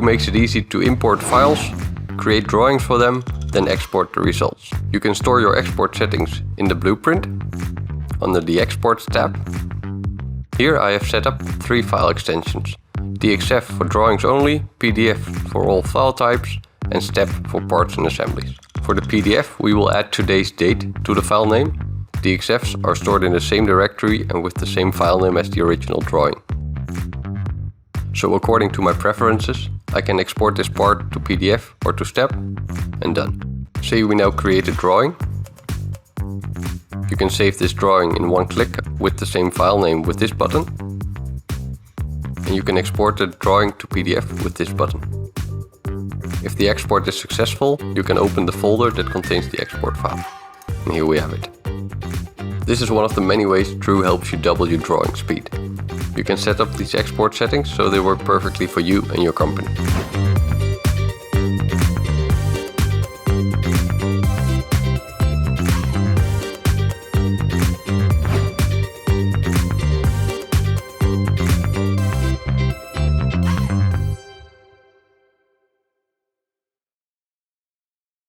makes it easy to import files, create drawings for them, then export the results. You can store your export settings in the blueprint under the Exports tab. Here I have set up 3 file extensions: DXF for drawings only, PDF for all file types, and STEP for parts and assemblies. For the PDF we will add today's date to the file name. DXFs are stored in the same directory and with the same file name as the original drawing. So according to my preferences, I can export this part to PDF or to STEP, and done. Say we now create a drawing. You can save this drawing in one click with the same file name with this button. And you can export the drawing to PDF with this button. If the export is successful, you can open the folder that contains the export file. And here we have it. This is one of the many ways True helps you double your drawing speed. You can set up these export settings so they work perfectly for you and your company.